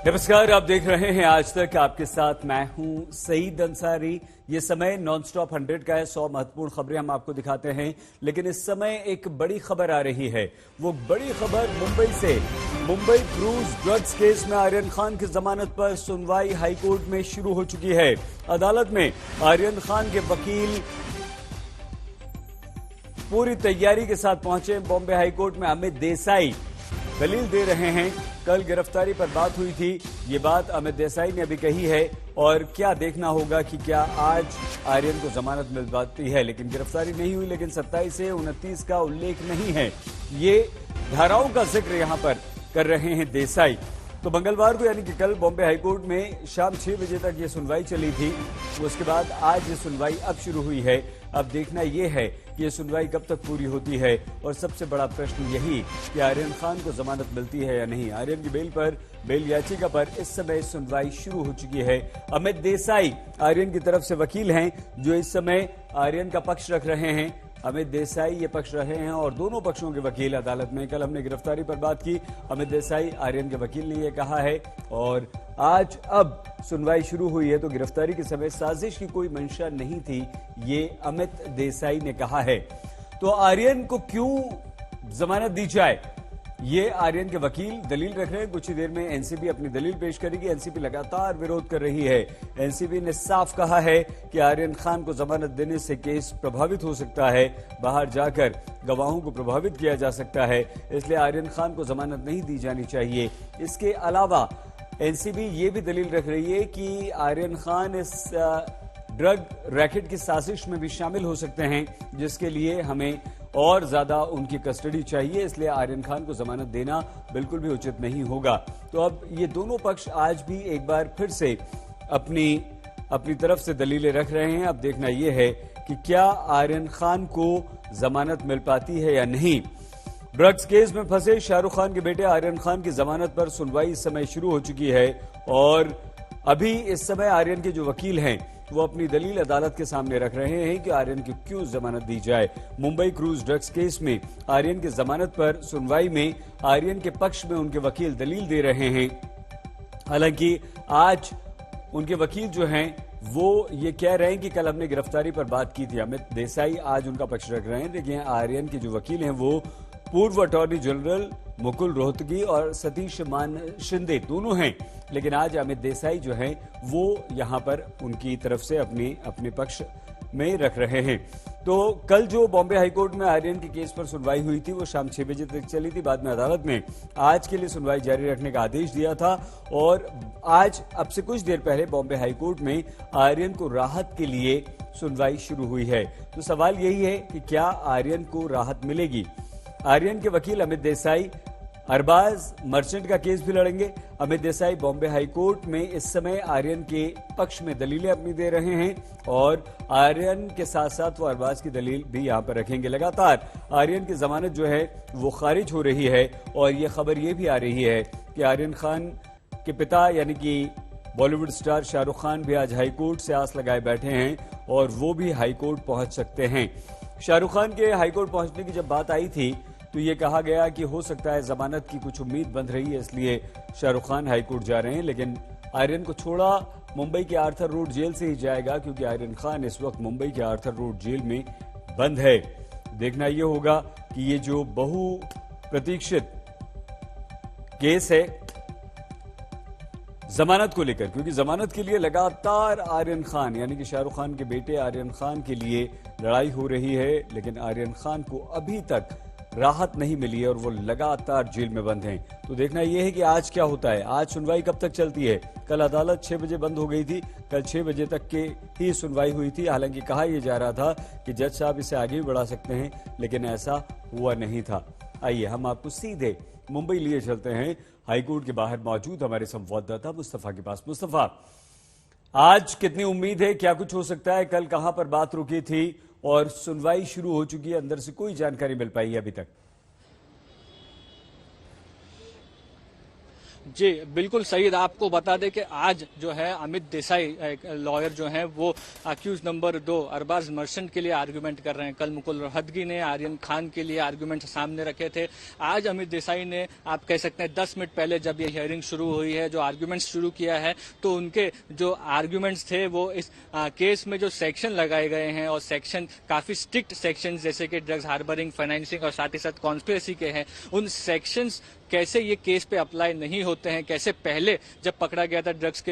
नमस्कार, आप देख रहे हैं आज तक। आपके साथ मैं हूं सईद अंसारी। ये समय नॉन स्टॉप 100 का है। 100 महत्वपूर्ण खबरें हम आपको दिखाते हैं, लेकिन इस समय एक बड़ी खबर आ रही है। वो बड़ी खबर मुंबई से। मुंबई क्रूज ड्रग्स केस में आर्यन खान की जमानत पर सुनवाई हाईकोर्ट में शुरू हो चुकी है। अदालत में आर्यन खान के वकील पूरी तैयारी के साथ पहुंचे। बॉम्बे हाईकोर्ट में अमित देसाई दलील दे रहे हैं। कल गिरफ्तारी पर बात हुई थी, ये बात अमित देसाई ने अभी कही है। और क्या देखना होगा कि क्या आज आर्यन को जमानत मिल पाती है। लेकिन गिरफ्तारी नहीं हुई, लेकिन 27 से 29 का उल्लेख नहीं है। ये धाराओं का जिक्र यहां पर कर रहे हैं देसाई। तो मंगलवार को यानी कि कल बॉम्बे हाईकोर्ट में शाम 6 बजे तक ये सुनवाई चली थी। उसके बाद आज ये सुनवाई अब शुरू हुई है। अब देखना यह है कि ये सुनवाई कब तक पूरी होती है। और सबसे बड़ा प्रश्न यही कि आर्यन खान को जमानत मिलती है या नहीं। आर्यन की बेल याचिका पर इस समय सुनवाई शुरू हो चुकी है। अमित देसाई आर्यन की तरफ से वकील हैं, जो इस समय आर्यन का पक्ष रख रहे हैं। अमित देसाई ये पक्ष रहे हैं और दोनों पक्षों के वकील अदालत में। कल हमने गिरफ्तारी पर बात की। अमित देसाई आर्यन के वकील ने यह कहा है। और आज अब सुनवाई शुरू हुई है, तो गिरफ्तारी के समय साजिश की कोई मंशा नहीं थी, ये अमित देसाई ने कहा है। तो आर्यन को क्यों जमानत दी जाए, ये आर्यन के वकील दलील रख रहे हैं। कुछ ही देर में एनसीबी अपनी दलील पेश करेगी। एनसीबी लगातार विरोध कर रही है। एनसीबी ने साफ कहा है कि आर्यन खान को जमानत देने से केस प्रभावित हो सकता है, बाहर जाकर गवाहों को प्रभावित किया जा सकता है, इसलिए आर्यन खान को जमानत नहीं दी जानी चाहिए। इसके अलावा एनसीबी ये भी दलील रख रही है कि आर्यन खान इस ड्रग रैकेट की साजिश में भी शामिल हो सकते हैं, जिसके लिए हमें और ज्यादा उनकी कस्टडी चाहिए। इसलिए आर्यन खान को जमानत देना बिल्कुल भी उचित नहीं होगा। तो अब ये दोनों पक्ष आज भी एक बार फिर से अपनी तरफ से दलीलें रख रहे हैं। अब देखना यह है कि क्या आर्यन खान को जमानत मिल पाती है या नहीं। ड्रग्स केस में फंसे शाहरुख खान के बेटे आर्यन खान की जमानत पर सुनवाई इस समय शुरू हो चुकी है। और अभी इस समय आर्यन के जो वकील हैं, वो अपनी दलील अदालत के सामने रख रहे हैं कि आर्यन की क्यों जमानत दी जाए। मुंबई क्रूज ड्रग्स केस में आर्यन की जमानत पर सुनवाई में आर्यन के पक्ष में उनके वकील दलील दे रहे हैं। हालांकि आज उनके वकील जो हैं वो ये कह रहे हैं कि कल हमने गिरफ्तारी पर बात की थी। अमित देसाई आज उनका पक्ष रख रहे हैं, लेकिन आर्यन के जो वकील हैं वो पूर्व अटॉर्नी जनरल मुकुल रोहतगी और सतीश मान शिंदे दोनों हैं। लेकिन आज अमित देसाई जो हैं वो यहां पर उनकी तरफ से अपने पक्ष में रख रहे हैं। तो कल जो बॉम्बे हाईकोर्ट में आर्यन के केस पर सुनवाई हुई थी, वो शाम 6 बजे तक चली थी। बाद में अदालत ने आज के लिए सुनवाई जारी रखने का आदेश दिया था। और आज अब से कुछ देर पहले बॉम्बे हाईकोर्ट में आर्यन को राहत के लिए सुनवाई शुरू हुई है। तो सवाल यही है कि क्या आर्यन को राहत मिलेगी। आर्यन के वकील अमित देसाई अरबाज मर्चेंट का केस भी लड़ेंगे। अमित देसाई बॉम्बे हाईकोर्ट में इस समय आर्यन के पक्ष में दलीलें अपनी दे रहे हैं और आर्यन के साथ साथ वो अरबाज की दलील भी यहां पर रखेंगे। लगातार आर्यन की जमानत जो है वो खारिज हो रही है। और ये खबर ये भी आ रही है कि आर्यन खान के पिता यानी कि बॉलीवुड स्टार शाहरुख खान भी आज हाईकोर्ट से आस लगाए बैठे हैं और वो भी हाईकोर्ट पहुंच सकते हैं। शाहरुख खान के हाईकोर्ट पहुंचने की जब बात आई थी, तो ये कहा गया कि हो सकता है जमानत की कुछ उम्मीद बंध रही है, इसलिए शाहरुख खान हाईकोर्ट जा रहे हैं। लेकिन आर्यन को छोड़ा मुंबई के आर्थर रोड जेल से ही जाएगा, क्योंकि आर्यन खान इस वक्त मुंबई के आर्थर रोड जेल में बंद है। देखना यह होगा कि ये जो बहुप्रतीक्षित केस है जमानत को लेकर, क्योंकि जमानत के लिए लगातार आर्यन खान यानी कि शाहरुख खान के बेटे आर्यन खान के लिए लड़ाई हो रही है, लेकिन आर्यन खान को अभी तक राहत नहीं मिली है और वो लगातार जेल में बंद हैं। तो देखना यह है कि आज क्या होता है। आज सुनवाई कब तक चलती है। कल अदालत 6 बजे बंद हो गई थी। कल 6 बजे तक के ही सुनवाई हुई थी। हालांकि कहा यह जा रहा था कि जज साहब इसे आगे भी बढ़ा सकते हैं, लेकिन ऐसा हुआ नहीं था। आइए हम आपको सीधे मुंबई लिए चलते हैं। हाईकोर्ट के बाहर मौजूद हमारे संवाददाता मुस्तफा के पास। मुस्तफा, आज कितनी उम्मीद है, क्या कुछ हो सकता है। कल कहां पर बात रुकी थी और सुनवाई शुरू हो चुकी है, अंदर से कोई जानकारी मिल पाई है अभी तक। जी बिल्कुल सही। आपको बता दें कि आज जो है अमित देसाई एक लॉयर जो हैं वो अक्यूज नंबर 2 अरबाज मर्चेंट के लिए आर्गुमेंट कर रहे हैं। कल मुकुल रोहतगी ने आर्यन खान के लिए आर्गुमेंट सामने रखे थे। आज अमित देसाई ने, आप कह सकते हैं 10 मिनट पहले जब ये हियरिंग शुरू हुई है, जो आर्गुमेंट्स शुरू किया है, तो उनके जो आर्गुमेंट्स थे वो इस केस में जो सेक्शन लगाए गए हैं, और सेक्शन काफी स्ट्रिक्ट सेक्शन जैसे कि ड्रग्स हार्बरिंग, फाइनेंसिंग और साथ ही साथ कॉन्स्पिरेसी के हैं, उन सेक्शंस कैसे ये केस पे अप्लाई नहीं होते हैं, कैसे पहले जब पकड़ा गया था ड्रग्स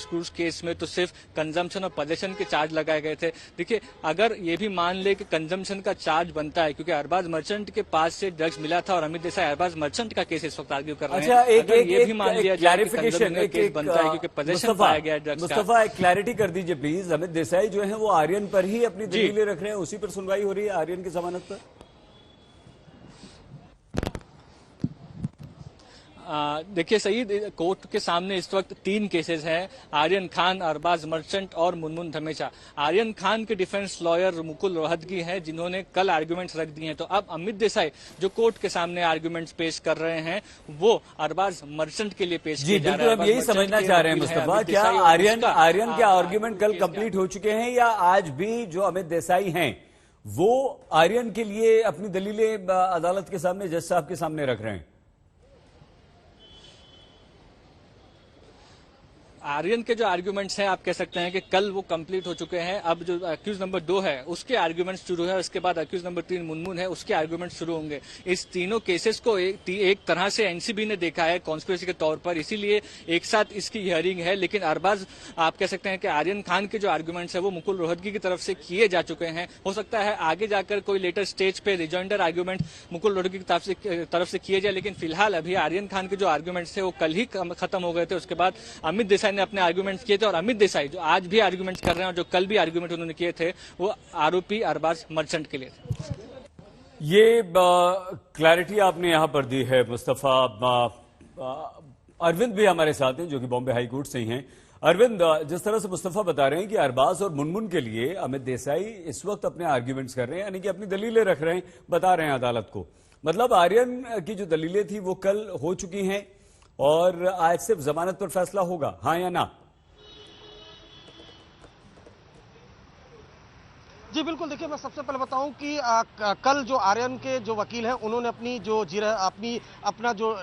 क्रूज केस में तो सिर्फ कंजम्पशन और पोजेशन के चार्ज लगाए गए थे। देखिए, अगर ये भी मान ले कि कंजम्पशन का चार्ज बनता है, क्योंकि अरबाज मर्चेंट के पास से ड्रग्स मिला था और अमित देसाई अरबाज मर्चेंट का केस इस वक्त आर्ग्यू कर रहे हैं। अगर ये भी मान लिया जाए कि कंजम्पशन का केस बनता है क्योंकि पोजेशन पाया गया ड्रग्स का। मुस्तफा, एक क्लैरिटी कर दीजिए प्लीज। अमित देसाई जो है वो आर्यन पर ही अपनी दलीलें रख रहे हैं, उसी पर सुनवाई हो रही है, आर्यन की जमानत पर? देखिए सईद, कोर्ट के सामने इस वक्त 3 केसेस हैं, आर्यन खान, अरबाज मर्चेंट और मुनमुन धमेचा। आर्यन खान के डिफेंस लॉयर मुकुल रोहतगी हैं, जिन्होंने कल आर्गुमेंट्स रख दिए हैं। तो अब अमित देसाई जो कोर्ट के सामने आर्गुमेंट्स पेश कर रहे हैं, वो अरबाज मर्चेंट के लिए पेश किए जा रहे हैं। अब यही समझना चाह रहे हैं मुस्तफा, क्या आर्यन के आर्गुमेंट कल कंप्लीट हो चुके हैं, या आज भी जो अमित देसाई हैं वो आर्यन के लिए अपनी दलीलें अदालत के सामने, जज साहब के सामने रख रहे हैं? आर्यन के जो आर्गुमेंट्स हैं, आप कह सकते हैं कि कल वो कंप्लीट हो चुके हैं। अब जो अक्यूज नंबर 2 है उसके आर्गुमेंट्स शुरू है, उसके बाद अक्यूज नंबर 3 मुनमुन है, उसके आर्गुमेंट्स शुरू होंगे। इस तीनों केसेस को एक तरह से एनसीबी ने देखा है कॉन्स्पिरेसी के तौर पर, इसीलिए एक साथ इसकी हियरिंग है। लेकिन अरबाज, आप कह सकते हैं कि आर्यन खान के जो आर्गुमेंट्स है वो मुकुल रोहतगी की तरफ से किए जा चुके हैं। हो सकता है आगे जाकर कोई लेटर स्टेज पे रिजॉइंडर आर्गुमेंट मुकुल रोहतगी की तरफ से किए जाए, लेकिन फिलहाल अभी आर्यन खान के जो आर्गुमेंट्स थे वो कल ही खत्म हो गए थे। उसके बाद अमित देसाई ने अपने आर्गुमेंट्स किए थे, और अमित देसाई जो आज भी आर्गुमेंट्स कर रहे हैं और जो कल भी आर्गुमेंट उन्होंने किए थे, वो आरोपी अरबाज मर्चेंट के लिए थे। ये क्लैरिटी आपने यहां पर दी है मुस्तफा। अरविंद भी हमारे साथ हैं, जो कि बॉम्बे हाई कोर्ट से ही हैं। अरविंद, जिस तरह से मुस्तफा बता रहे हैं कि अरबाज और मुनमुन के लिए अमित देसाई इस वक्त अपने आर्ग्यूमेंट्स कर रहे हैं, यानी कि अपनी दलीलें रख रहे हैं, बता रहे हैं अदालत को, मतलब आर्यन की जो दलीलें थी वो कल हो चुकी हैं और आज सिर्फ जमानत पर फैसला होगा, हाँ या ना? जी बिल्कुल। देखिए, मैं सबसे पहले बताऊं कि कल जो आर्यन के जो वकील हैं उन्होंने अपना जो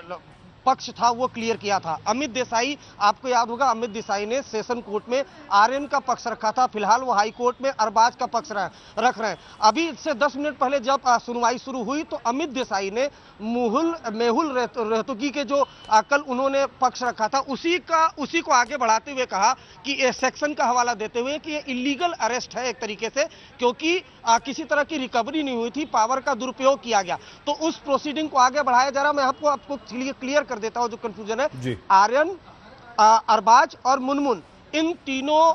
पक्ष था वो क्लियर किया था। अमित देसाई, आपको याद होगा, अमित देसाई ने सेशन कोर्ट में आर्यन का पक्ष रखा था। फिलहाल वो हाई कोर्ट में अरबाज का पक्ष रख रहे हैं। अभी से 10 मिनट पहले जब सुनवाई शुरू हुई तो अमित देसाई ने मेहुल रोहतगी के जो कल उन्होंने पक्ष रखा था उसी को आगे बढ़ाते हुए कहा कि सेक्शन का हवाला देते हुए कि ये इलीगल अरेस्ट है एक तरीके से, क्योंकि किसी तरह की रिकवरी नहीं हुई थी, पावर का दुरुपयोग किया गया। तो उस प्रोसीडिंग को आगे बढ़ाया जा रहा। मैं आपको क्लियर कर देता हूं जो कंफ्यूजन है। आर्यन, अरबाज और मुनमुन, इन तीनों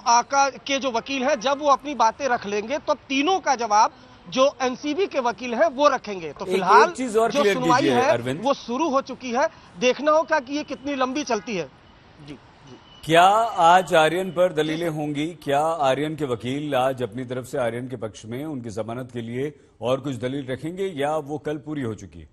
के जो वकील हैं, जब वो अपनी बातें रख लेंगे तो तीनों का जवाब जो एनसीबी के वकील हैं वो रखेंगे। तो फिलहाल जो सुनवाई है वो शुरू हो चुकी है। देखना होगा कि ये कितनी लंबी चलती है। जी, क्या आज आर्यन पर दलीलें होंगी? क्या आर्यन के वकील आज अपनी तरफ से आर्यन के पक्ष में उनकी जमानत के लिए और कुछ दलील रखेंगे, या वो कल पूरी हो चुकी है?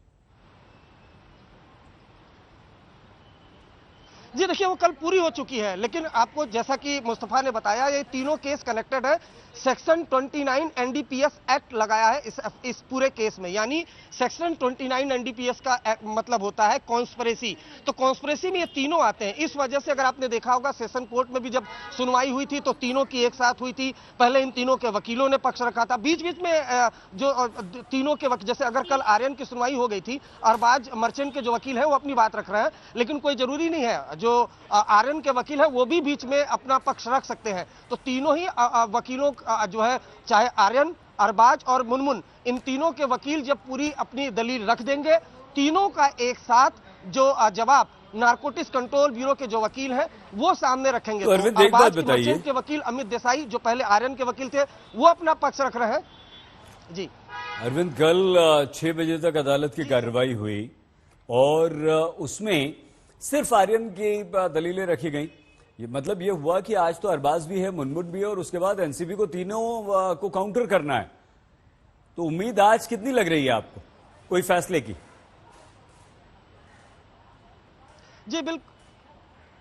जी देखिए, वो कल पूरी हो चुकी है, लेकिन आपको जैसा कि मुस्तफा ने बताया, ये तीनों केस कनेक्टेड है। सेक्शन 29 एनडीपीएस एक्ट लगाया है इस पूरे केस में, यानी सेक्शन 29 एनडीपीएस का मतलब होता है कॉन्स्पिरेसी। तो कॉन्स्पिरेसी में ये तीनों आते हैं। इस वजह से अगर आपने देखा होगा सेशन कोर्ट में भी जब सुनवाई हुई थी तो तीनों की एक साथ हुई थी। पहले इन तीनों के वकीलों ने पक्ष रखा था, बीच बीच में जो तीनों के जैसे अगर कल आर्यन की सुनवाई हो गई थी, अरबाज मर्चेंट के जो वकील है वो अपनी बात रख रहे हैं, लेकिन कोई जरूरी नहीं है, जो आर्यन के वकील है वो भी बीच में अपना पक्ष रख सकते हैं। तो तीनों ही वकीलों जो है, चाहे आर्यन, अरबाज और मुनमुन, इन तीनों के वकील जब पूरी अपनी दलील रख देंगे, तीनों का एक साथ जो जवाब नारकोटिक्स कंट्रोल ब्यूरो के जो वकील हैं वो सामने रखेंगे। तो अरविंद, एक बात बताइए, के वकील अमित देसाई जो पहले आर्यन के वकील थे वो अपना पक्ष रख रहे हैं। जी अरविंद, कल 6 बजे तक अदालत की कार्रवाई हुई और उसमें सिर्फ आर्यन की दलीलें रखी गई। ये मतलब ये हुआ कि आज तो अरबाज भी है, मुनमुन भी है, और उसके बाद एनसीबी को तीनों को काउंटर करना है। तो उम्मीद आज कितनी लग रही है आपको कोई फैसले की? जी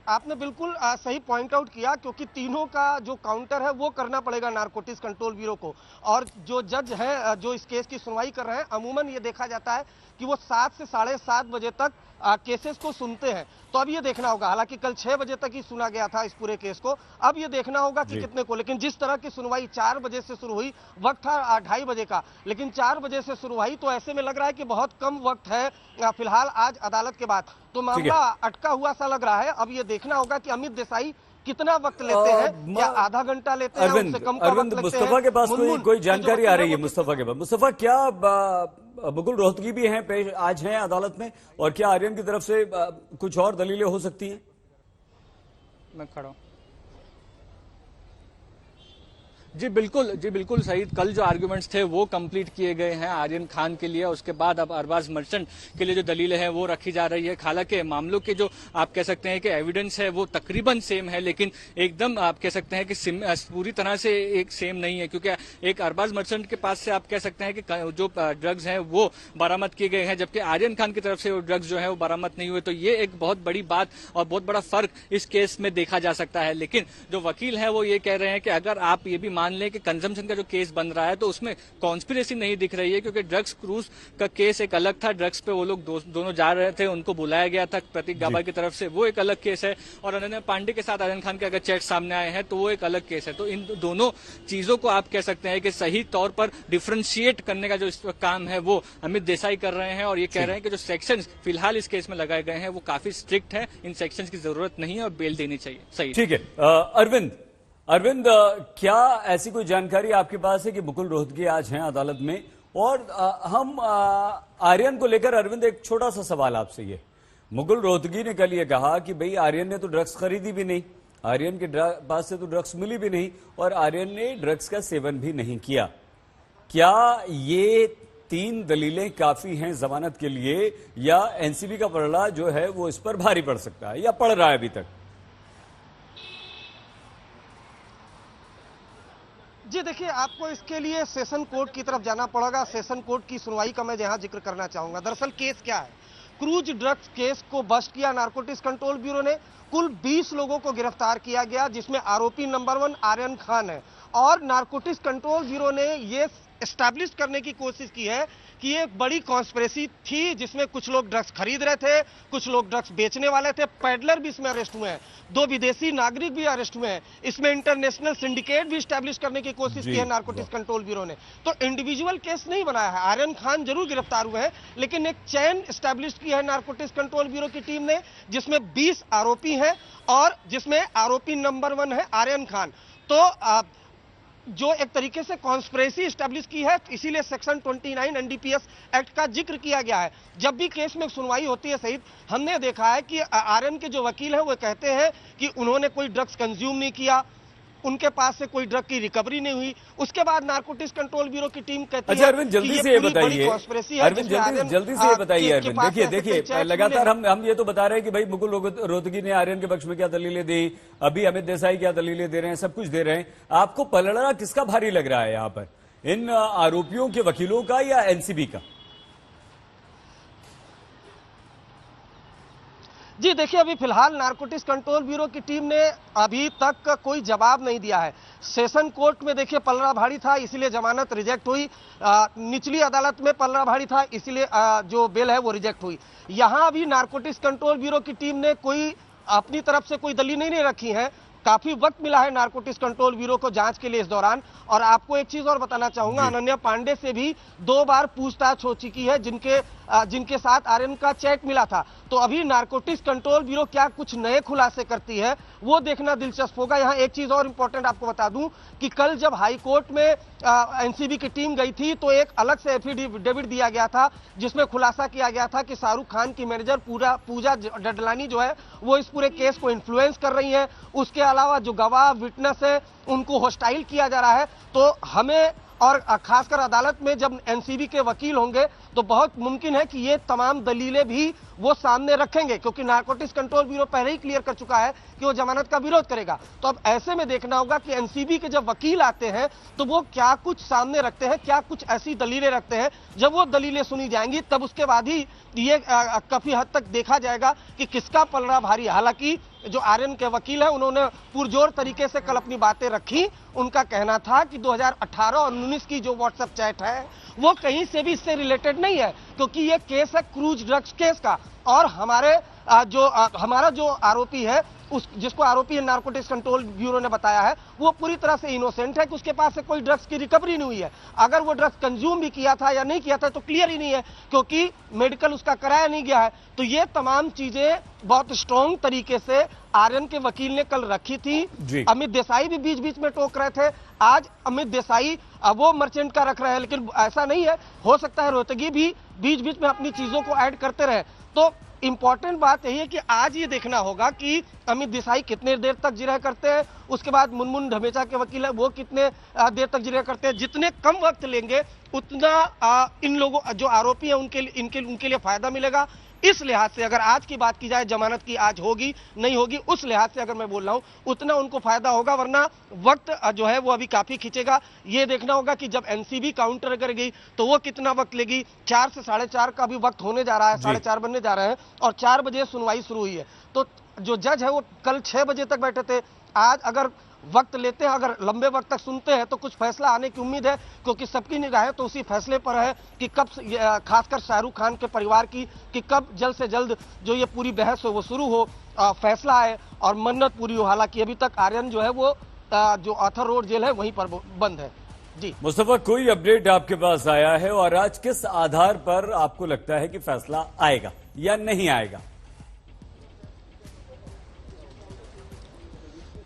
आपने बिल्कुल सही पॉइंट आउट किया, क्योंकि तीनों का जो काउंटर है वो करना पड़ेगा नारकोटिक्स कंट्रोल ब्यूरो को। और जो जज है जो इस केस की सुनवाई कर रहे हैं, अमूमन ये देखा जाता है कि वो 7 से 7:30 बजे तक केसेस को सुनते हैं। तो अब ये देखना होगा, हालांकि कल 6 बजे तक ही सुना गया था इस पूरे केस को, अब ये देखना होगा कि कितने को। लेकिन जिस तरह की सुनवाई 4 बजे से शुरू हुई, वक्त था 2:30 बजे का, लेकिन 4 बजे से शुरू हुई, तो ऐसे में लग रहा है कि बहुत कम वक्त है फिलहाल आज अदालत के बाद। तो मामला अटका हुआ सा लग रहा है। अब ये देखना होगा कि अमित देसाई कितना वक्त लेते हैं, या आधा घंटा लेते हैं, उससे कम का वक्त लेते हैं। मुस्तफा के पास कोई जानकारी आ रही है? मुस्तफा के पास, मुस्तफा क्या मुकुल रोहतगी भी हैं पेश आज हैं अदालत में, और क्या आर्यन की तरफ से कुछ और दलीलें हो सकती हैं? मैं खड़ा हूं। जी बिल्कुल सही। कल जो आर्गुमेंट्स थे वो कंप्लीट किए गए हैं आर्यन खान के लिए। उसके बाद अब अरबाज मर्चेंट के लिए जो दलीलें हैं वो रखी जा रही है। हालांकि मामलों के जो आप कह सकते हैं कि एविडेंस है वो तकरीबन सेम है, लेकिन एकदम आप कह सकते हैं कि पूरी तरह से एक सेम नहीं है, क्योंकि एक अरबाज मर्चेंट के पास से आप कह सकते हैं कि जो ड्रग्स हैं वो बरामद किए गए हैं, जबकि आर्यन खान की तरफ से वो ड्रग्स जो है वो बरामद नहीं हुए। तो ये एक बहुत बड़ी बात और बहुत बड़ा फर्क इस केस में देखा जा सकता है। लेकिन जो वकील है वो ये कह रहे हैं कि अगर आप ये भी मान लें कि कंजम्पशन का जो केस बन रहा है तो उसमें कॉन्स्पिरेसी नहीं दिख रही है, क्योंकि ड्रग्स क्रूज का केस एक अलग था। ड्रग्स पे वो लोग दोनों जा रहे थे, उनको बुलाया गया था प्रतीक गाबा की तरफ से, वो एक अलग केस है। और अनन्या पांडे के साथ आर्यन खान के अगर चैट सामने आए हैं तो वो एक अलग केस है। तो इन दोनों चीजों को आप कह सकते हैं कि सही तौर पर डिफ्रेंशिएट करने का जो काम है वो अमित देसाई कर रहे हैं। और ये कह रहे हैं कि जो सेक्शंस फिलहाल इस केस में लगाए गए हैं वो काफी स्ट्रिक्ट है, इन सेक्शंस की जरूरत नहीं है और बेल देनी चाहिए। सही, ठीक है। अरविंद, क्या ऐसी कोई जानकारी आपके पास है कि मुकुल रोहतगी आज हैं अदालत में? और हम आर्यन को लेकर, अरविंद, एक छोटा सा सवाल आपसे ये, मुकुल रोहतगी ने कल ये कहा कि भाई आर्यन ने तो ड्रग्स खरीदी भी नहीं, आर्यन के पास से तो ड्रग्स मिली भी नहीं, और आर्यन ने ड्रग्स का सेवन भी नहीं किया। क्या ये 3 दलीलें काफी हैं जमानत के लिए, या एनसीबी का पलड़ा जो है वो इस पर भारी पड़ सकता है, या पड़ रहा है अभी तक? जी देखिए, आपको इसके लिए सेशन कोर्ट की तरफ जाना पड़ेगा। सेशन कोर्ट की सुनवाई का मैं यहाँ जिक्र करना चाहूंगा। दरअसल केस क्या है, क्रूज ड्रग्स केस को बस्ट किया नारकोटिक्स कंट्रोल ब्यूरो ने। कुल 20 लोगों को गिरफ्तार किया गया, जिसमें आरोपी नंबर 1 आर्यन खान है। और नारकोटिक्स कंट्रोल ब्यूरो ने ये एस्टैब्लिश करने की कोशिश की है कि ये एक बड़ी कॉन्स्पिरेसी थी, जिसमें कुछ लोग ड्रग्स खरीद रहे थे, कुछ लोग ड्रग्स बेचने वाले थे, पैडलर भी इसमें अरेस्ट हुए हैं, 2 विदेशी नागरिक भी अरेस्ट हुए हैं। इसमें इंटरनेशनल सिंडिकेट भी एस्टैब्लिश करने की कोशिश की है नारकोटिक्स कंट्रोल ब्यूरो ने। तो इंडिविजुअल केस नहीं बनाया है। आर्यन खान जरूर गिरफ्तार हुए हैं, लेकिन एक चेन एस्टैब्लिश की है नारकोटिक्स कंट्रोल ब्यूरो की टीम ने, जिसमें 20 आरोपी हैं और जिसमें आरोपी नंबर 1 है आर्यन खान। तो जो एक तरीके से कॉन्स्पिरेसी एस्टैब्लिश की है, इसीलिए सेक्शन 29 एनडीपीएस एक्ट का जिक्र किया गया है। जब भी केस में सुनवाई होती है सहित, हमने देखा है कि आर्यन के जो वकील हैं वो कहते हैं कि उन्होंने कोई ड्रग्स कंज्यूम नहीं किया, उनके पास से कोई ड्रग की रिकवरी नहीं हुई। उसके बाद नारकोटिक्स कंट्रोल ब्यूरो की टीम कहती है, अरविंद जल्दी से ये बताइए, अरविंद जल्दी से ये बताइए। अरविंद देखिए लगातार हम ये तो बता रहे हैं कि भाई मुकुल रोहतगी ने आर्यन के पक्ष में क्या दलीलें दी, अभी अमित देसाई क्या दलीलें दे रहे हैं, सब कुछ दे रहे हैं। आपको पलड़ा किसका भारी लग रहा है यहाँ पर, इन आरोपियों के वकीलों का या एनसीबी का? जी देखिए, अभी फिलहाल नारकोटिक्स कंट्रोल ब्यूरो की टीम ने अभी तक कोई जवाब नहीं दिया है। सेशन कोर्ट में देखिए पलड़ा भारी था, इसीलिए जमानत रिजेक्ट हुई। निचली अदालत में पलड़ा भारी था, इसीलिए जो बेल है वो रिजेक्ट हुई। यहां अभी नारकोटिक्स कंट्रोल ब्यूरो की टीम ने कोई अपनी तरफ से कोई दलील नहीं रखी है। काफी वक्त मिला है नारकोटिक्स कंट्रोल ब्यूरो को जांच के लिए इस दौरान। और आपको एक चीज और बताना चाहूंगा, अनन्या पांडे से भी 2 बार पूछताछ हो चुकी है, जिनके साथ आर्यन का चैट मिला था। तो अभी नारकोटिक्स कंट्रोल ब्यूरो क्या कुछ नए खुलासे करती है वो देखना दिलचस्प होगा। यहाँ एक चीज और इंपॉर्टेंट आपको बता दूं कि कल जब हाई कोर्ट में एनसीबी की टीम गई थी तो एक अलग से एफिडेविट दिया गया था, जिसमें खुलासा किया गया था कि शाहरुख खान की मैनेजर पूजा डडलानी जो है वो इस पूरे केस को इन्फ्लुएंस कर रही है। उसके अलावा जो गवाह विटनेस है उनको होस्टाइल किया जा रहा है। तो हमें और खासकर अदालत में जब एनसीबी के वकील होंगे तो बहुत मुमकिन है कि ये तमाम दलीलें भी वो सामने रखेंगे, क्योंकि नारकोटिक्स कंट्रोल ब्यूरो पहले ही क्लियर कर चुका है कि वो जमानत का विरोध करेगा। तो अब ऐसे में देखना होगा कि एनसीबी के जब वकील आते हैं तो वो क्या कुछ सामने रखते हैं, क्या कुछ ऐसी दलीलें रखते हैं। जब वो दलीलें सुनी जाएंगी तब उसके बाद ही ये काफी हद तक देखा जाएगा कि किसका पलड़ा भारी। हालांकि जो आर्यन के वकील हैं उन्होंने पुरजोर तरीके से कल अपनी बातें रखी। उनका कहना था कि 2018 और 19 की जो व्हाट्सएप चैट है वो कहीं से भी इससे रिलेटेड नहीं है, क्योंकि ये केस है क्रूज ड्रग्स केस का, और हमारा जो आरोपी है जिसको आरोपी नारकोटिक्स कंट्रोल ब्यूरो ने बताया है वो पूरी तरह से इनोसेंट है कि उसके पास से कोई ड्रग्स की रिकवरी नहीं हुई है। अगर वो ड्रग्स कंज्यूम भी किया था या नहीं किया था तो क्लियर ही नहीं है, क्योंकि मेडिकल उसका कराया नहीं गया है। तो ये तमाम चीजें बहुत स्ट्रॉन्ग तरीके से आर्यन के वकील ने कल रखी थी। अमित देसाई भी बीच बीच में टोक रहे थे। आज अमित देसाई वो मर्चेंट का रख रहे हैं, लेकिन ऐसा नहीं है, हो सकता है रोहतगी भी बीच बीच में अपनी चीजों को ऐड करते रहे। तो इंपॉर्टेंट बात यही है कि आज ये देखना होगा कि अमित देसाई कितने देर तक जिरह करते हैं, उसके बाद मुनमुन ढमेचा के वकील है वो कितने देर तक जिरह करते हैं। जितने कम वक्त लेंगे उतना इन लोगों जो आरोपी हैं उनके लिए फायदा मिलेगा। इस लिहाज से अगर आज की बात की जाए, जमानत की आज होगी नहीं होगी, उस लिहाज से अगर मैं बोल रहा हूं उतना उनको फायदा होगा, वरना वक्त जो है वो अभी काफी खींचेगा। ये देखना होगा कि जब एनसीबी काउंटर करेगी तो वो कितना वक्त लेगी। 4 से 4:30 का भी वक्त होने जा रहा है, 4:30 बनने जा रहे हैं और 4 बजे सुनवाई शुरू हुई है। तो जो जज है वो कल 6 बजे तक बैठे थे। आज अगर वक्त लेते हैं, अगर लंबे वक्त तक सुनते हैं तो कुछ फैसला आने की उम्मीद है, क्योंकि सबकी निगाहें तो उसी फैसले पर है कि कब, खासकर शाहरुख खान के परिवार की, कि कब जल्द से जल्द जो ये पूरी बहस हो वो शुरू हो, फैसला आए और मन्नत पूरी हो। हालांकि अभी तक आर्यन जो है वो जो आर्थर रोड जेल है वहीं पर बंद है। जी मुस्तफा, कोई अपडेट आपके पास आया है और आज किस आधार पर आपको लगता है कि फैसला आएगा या नहीं आएगा?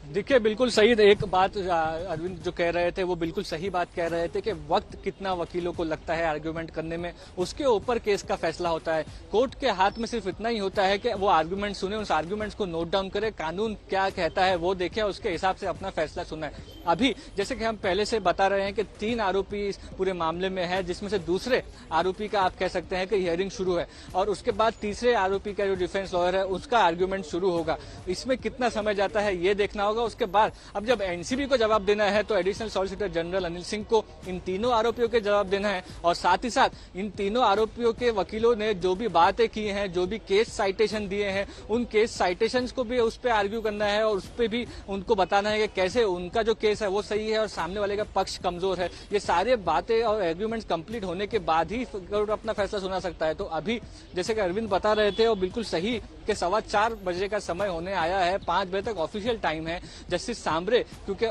देखिए, बिल्कुल सही एक बात अरविंद जो कह रहे थे वो बिल्कुल सही बात कह रहे थे कि वक्त कितना वकीलों को लगता है आर्ग्यूमेंट करने में, उसके ऊपर केस का फैसला होता है। कोर्ट के हाथ में सिर्फ इतना ही होता है कि वो आर्ग्यूमेंट सुने, उस आर्ग्यूमेंट्स को नोट डाउन करे, कानून क्या कहता है वो देखे, उसके हिसाब से अपना फैसला सुनाए। अभी जैसे कि हम पहले से बता रहे हैं कि 3 आरोपी इस पूरे मामले में है, जिसमें से दूसरे आरोपी का आप कह सकते हैं कि हियरिंग शुरू है और उसके बाद तीसरे आरोपी का जो डिफेंस लॉयर है उसका आर्ग्यूमेंट शुरू होगा। इसमें कितना समय जाता है ये देखना होगा। उसके बाद अब जब एनसीबी को जवाब देना है तो additional solicitor general Anil Singh को इन तीनों आरोपियों के जवाब देना है, और साथ ही साथ इन तीनों आरोपियों के वकीलों ने जो भी बातें की हैं, जो भी केस साइटेशन दिए हैं, उन केस साइटेशंस को भी उस पर आर्ग्यू करना है और उस पर भी उनको बताना है कि कैसे उनका जो केस है वो सही है और सामने वाले का पक्ष कमजोर है। ये सारे बातें और एग्रीमेंट्स कंप्लीट होने के बाद ही कोर्ट अपना फैसला सुना सकता है। तो अभी जैसे कि अरविंद बता रहे थे और बिल्कुल सही कि 4:15 बजे का समय होने आया है, 5 बजे तक ऑफिशियल टाइम है। जस्टिस सांबरे क्योंकि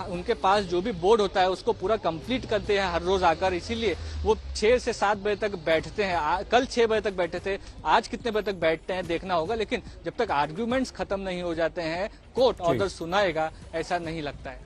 उनके पास जो भी बोर्ड होता है उसको पूरा कंप्लीट करते हैं हर रोज आकर, इसीलिए वो 6 से 7 बजे तक बैठते हैं। कल 6 बजे तक बैठे थे, आज कितने बजे तक बैठते हैं देखना होगा, लेकिन जब तक आर्ग्यूमेंट्स खत्म नहीं हो जाते हैं कोर्ट ऑर्डर सुनाएगा ऐसा नहीं लगता है।